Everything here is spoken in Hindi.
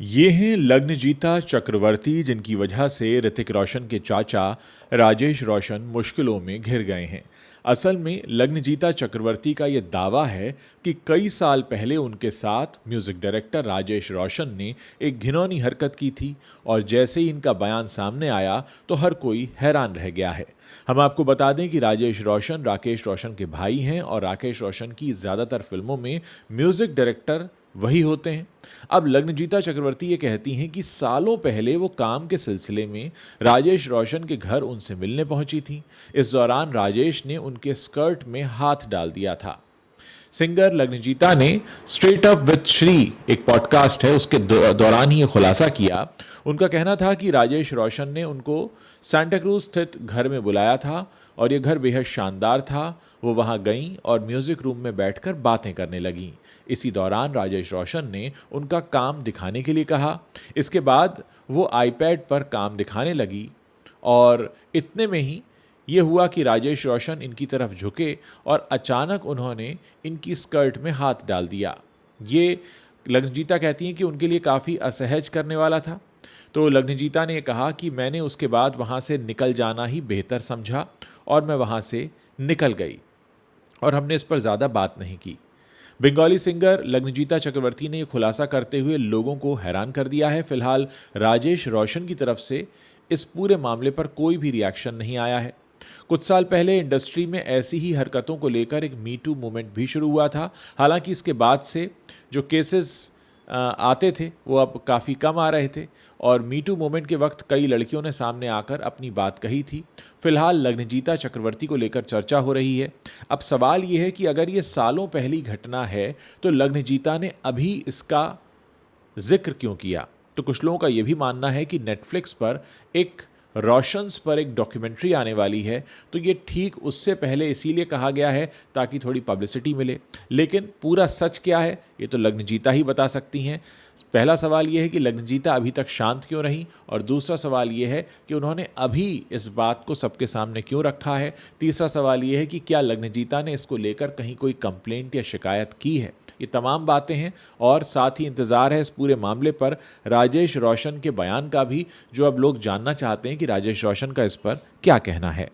ये हैं लग्नजीता चक्रवर्ती, जिनकी वजह से ऋतिक रोशन के चाचा राजेश रोशन मुश्किलों में घिर गए हैं। असल में लग्नजीता चक्रवर्ती का ये दावा है कि कई साल पहले उनके साथ म्यूजिक डायरेक्टर राजेश रोशन ने एक घिनौनी हरकत की थी और जैसे ही इनका बयान सामने आया तो हर कोई हैरान रह गया है। हम आपको बता दें कि राजेश रोशन राकेश रोशन के भाई हैं और राकेश रोशन की ज़्यादातर फिल्मों में म्यूजिक डायरेक्टर वही होते हैं। अब लग्नजीता चक्रवर्ती ये कहती हैं कि सालों पहले वो काम के सिलसिले में राजेश रोशन के घर उनसे मिलने पहुंची थी। इस दौरान राजेश ने उनके स्कर्ट में हाथ डाल दिया था। सिंगर लग्नजीता ने स्ट्रेट अप विद श्री एक पॉडकास्ट है उसके दौरान ही ये खुलासा किया। उनका कहना था कि राजेश रोशन ने उनको सांता क्रूज स्थित घर में बुलाया था और ये घर बेहद शानदार था। वो वहाँ गईं और म्यूजिक रूम में बैठकर बातें करने लगीं। इसी दौरान राजेश रोशन ने उनका काम दिखाने के लिए कहा। इसके बाद वो आईपैड पर काम दिखाने लगी और इतने में ही ये हुआ कि राजेश रोशन इनकी तरफ झुके और अचानक उन्होंने इनकी स्कर्ट में हाथ डाल दिया। ये लग्नजीता कहती हैं कि उनके लिए काफ़ी असहज करने वाला था। तो लग्नजीता ने कहा कि मैंने उसके बाद वहाँ से निकल जाना ही बेहतर समझा और मैं वहाँ से निकल गई और हमने इस पर ज़्यादा बात नहीं की। बंगाली सिंगर लग्नजीता चक्रवर्ती ने यह खुलासा करते हुए लोगों को हैरान कर दिया है। फिलहाल राजेश रोशन की तरफ से इस पूरे मामले पर कोई भी रिएक्शन नहीं आया है। कुछ साल पहले इंडस्ट्री में ऐसी ही हरकतों को लेकर एक मी टू मूवमेंट भी शुरू हुआ था। हालांकि इसके बाद से जो केसेस आते थे वो अब काफ़ी कम आ रहे थे और मी टू मूवमेंट के वक्त कई लड़कियों ने सामने आकर अपनी बात कही थी। फिलहाल लग्नजीता चक्रवर्ती को लेकर चर्चा हो रही है। अब सवाल ये है कि अगर ये सालों पहली घटना है तो लग्नजीता ने अभी इसका जिक्र क्यों किया। तो कुछ लोगों का ये भी मानना है कि नेटफ्लिक्स पर एक रोशंस पर एक डॉक्यूमेंट्री आने वाली है, तो ये ठीक उससे पहले इसीलिए कहा गया है ताकि थोड़ी पब्लिसिटी मिले। लेकिन पूरा सच क्या है ये तो लग्नजीता ही बता सकती हैं। पहला सवाल ये है कि लग्नजीता अभी तक शांत क्यों रहीं और दूसरा सवाल ये है कि उन्होंने अभी इस बात को सबके सामने क्यों रखा है। तीसरा सवाल ये है कि क्या लग्नजीता ने इसको लेकर कहीं कोई कंप्लेंट या शिकायत की है। ये तमाम बातें हैं और साथ ही इंतज़ार है इस पूरे मामले पर राजेश रोशन के बयान का भी, जो अब लोग जानना चाहते हैं कि राजेश रोशन का इस पर क्या कहना है।